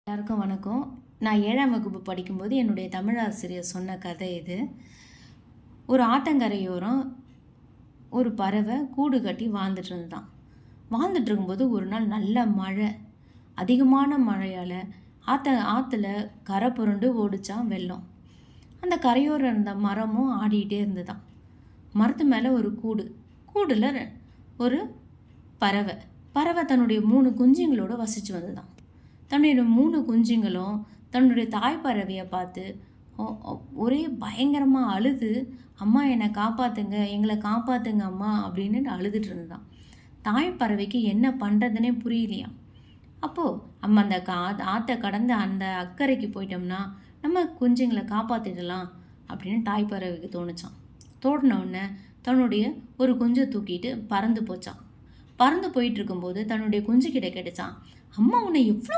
எல்லாருக்கும் வணக்கம். நான் 7ஆம் வகுப்பு படிக்கும்போது என்னுடைய தமிழ் ஆசிரியர் சொன்ன கதை இது. ஒரு ஆத்தங்கரையோரம் ஒரு பறவை கூடு கட்டி வாழ்ந்துட்டு இருந்துதான். வாழ்ந்துட்டு இருக்கும்போது ஒரு நாள் நல்ல மழை, அதிகமான மழையால் ஆற்றுல கரை புரண்டு ஓடிச்சான் வெள்ளம். அந்த கரையோரம் இருந்த மரமும் ஆடிக்கிட்டே இருந்துதான். மரத்து மேலே ஒரு கூடில் ஒரு பறவை தன்னுடைய 3 குஞ்சுங்களோட வசித்து வந்ததுதான். தன்னுடைய 3 குஞ்சுங்களும் தன்னுடைய தாய் பறவையை பார்த்து ஒரே பயங்கரமாக அழுது, அம்மா என்னை காப்பாற்றுங்க, எங்களை காப்பாற்றுங்க அம்மா அப்படின்னு அழுதுட்டு இருந்ததான். தாய் பறவைக்கு என்ன பண்ணுறதுனே புரியலையாம். அப்போது நம்ம அந்த ஆற்றை கடந்து அந்த அக்கறைக்கு போயிட்டோம்னா நம்ம குஞ்சுங்களை காப்பாற்றிடலாம் அப்படின்னு தாய் பறவைக்கு தோணுச்சான். தோடினவுடனே தன்னுடைய ஒரு குஞ்சை தூக்கிட்டு பறந்து போச்சான். பறந்து போயிட்டு இருக்கும்போது தன்னுடைய குஞ்சுக்கிட்ட கேட்டுச்சான், அம்மா உன்னை எவ்வளோ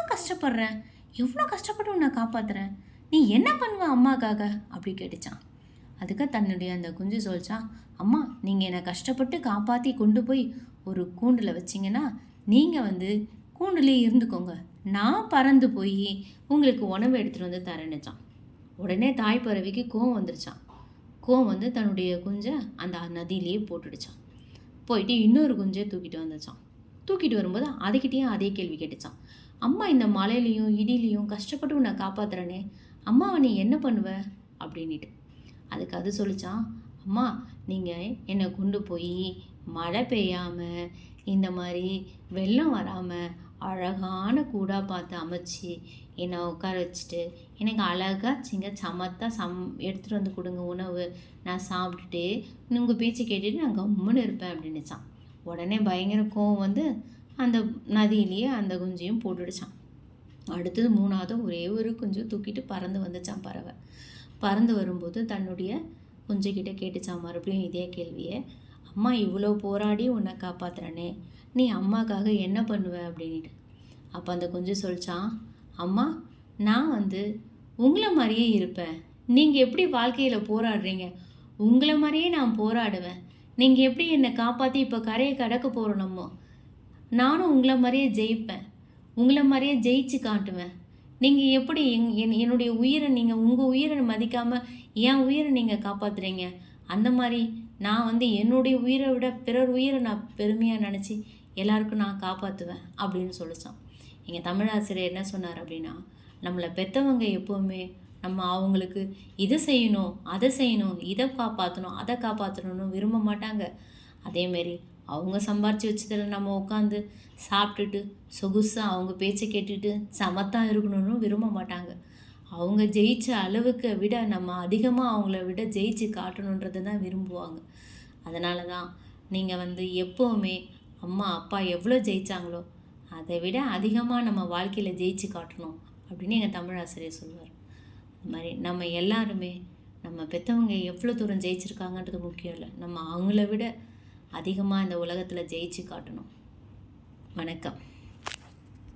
கஷ்டப்பட்டு உன்னை காப்பாற்றுறேன், நீ என்ன பண்ணுவ அம்மாக்காக அப்படி கேட்டுச்சான். அதுக்கு தன்னுடைய அந்த குஞ்சு சொல்லிச்சான், அம்மா நீங்கள் என்னை கஷ்டப்பட்டு காப்பாற்றி கொண்டு போய் ஒரு கூண்டில் வச்சிங்கன்னா நீங்கள் கூண்டுலேயே இருந்துக்கோங்க, நான் பறந்து போய் உங்களுக்கு உணவு எடுத்துகிட்டு வந்து தரேன்னுச்சான். உடனே தாய் பறவைக்கு கோவம் வந்துருச்சான். கோவம் தன்னுடைய குஞ்சை அந்த நதியிலேயே போட்டுடுச்சான். போயிட்டு இன்னொரு குஞ்சை தூக்கிட்டு வந்துச்சான். தூக்கிட்டு வரும்போது அதுக்கிட்டேயும் அதே கேள்வி கேட்டுச்சான், அம்மா இந்த மழையிலையும் இடிலையும் கஷ்டப்பட்டு உன்னை காப்பாற்றுறனே, அம்மாவை நீ என்ன பண்ணுவ அப்படின்ட்டு. அதுக்கு அது சொல்லிச்சான், அம்மா நீங்கள் என்னை கொண்டு போய் மழை பெய்யாமல் இந்த மாதிரி வெள்ளம் வராமல் அழகான கூடாக பார்த்து அமைச்சு என்னை உட்கார வச்சுட்டு எனக்கு அழகாக சமத்தா எடுத்துகிட்டு வந்து கொடுங்க உணவு, நான் சாப்பிட்டுட்டு உங்கள் பேச்சு கேட்டுட்டு நான் கம்முன்னு இருப்பேன் அப்படின்னுச்சான். உடனே பயங்கர கோவம் அந்த நதியிலேயே அந்த குஞ்சையும் போட்டுடுச்சான். அடுத்தது 3ஆவது ஒரே ஒரு குஞ்சு தூக்கிட்டு பறந்து வந்துச்சான் பறவை. பறந்து வரும்போது தன்னுடைய குஞ்சுக்கிட்ட கேட்டுச்சான் மறுபடியும் இதே கேள்வியை, அம்மா இவ்வளோ போராடி உன்னை காப்பாற்றுறனே, நீ அம்மாக்காக என்ன பண்ணுவ அப்படின்ட்டு. அப்போ அந்த குஞ்சு சொல்லிச்சான், அம்மா நான் உங்களை மாதிரியே இருப்பேன், நீங்கள் எப்படி வாழ்க்கையில் போராடுறீங்க உங்களை மாதிரியே நான் போராடுவேன், நீங்கள் எப்படி என்னை காப்பாற்றி இப்போ கரையை கடக்க போகிறோமோ நானும் உங்களை மாதிரியே ஜெயிப்பேன், உங்களை மாதிரியே ஜெயிச்சு காட்டுவேன். நீங்கள் எப்படி என்னுடைய உயிரை நீங்கள் உங்கள் உயிரை மதிக்காமல் என் உயிரை நீங்கள் காப்பாற்றுறீங்க, அந்த மாதிரி நான் என்னுடைய உயிரை விட பிறர் உயிரை நான் பெருமையாக நினச்சி எல்லாருக்கும் நான் காப்பாற்றுவேன் அப்படின்னு சொல்லிச்சான். எங்கள் தமிழாசிரியர் என்ன சொன்னார் அப்படின்னா, நம்மளை பெற்றவங்க எப்போவுமே நம்ம அவங்களுக்கு இதை செய்யணும் அதை செய்யணும், இதை காப்பாற்றணும் அதை காப்பாற்றணும்னு விரும்ப மாட்டாங்க. அதேமாரி அவங்க சம்பாரித்து வச்சதில் நம்ம உட்காந்து சாப்பிட்டுட்டு சொகுசாக அவங்க பேச்சை கேட்டுட்டு சமத்தாக இருக்கணும்னு விரும்ப மாட்டாங்க. அவங்க ஜெயிச்ச அளவுக்கு விட நம்ம அதிகமாக அவங்கள விட ஜெயிச்சு காட்டணுன்றது தான் விரும்புவாங்க. அதனால தான் நீங்கள் எப்போவுமே அம்மா அப்பா எவ்வளோ ஜெயித்தாங்களோ அதை விட அதிகமாக நம்ம வாழ்க்கையில் ஜெயிச்சு காட்டணும் அப்படின்னு எங்கள் தமிழ் ஆசிரியர் சொல்லுவார். அது மாதிரி நம்ம எல்லாருமே நம்ம பெற்றவங்க எவ்வளோ தூரம் ஜெயிச்சிருக்காங்கன்றது முக்கியம் இல்லை, நம்ம அவங்கள விட அதிகமாக இந்த உலகத்தில் ஜெயிச்சு காட்டணும். வணக்கம்.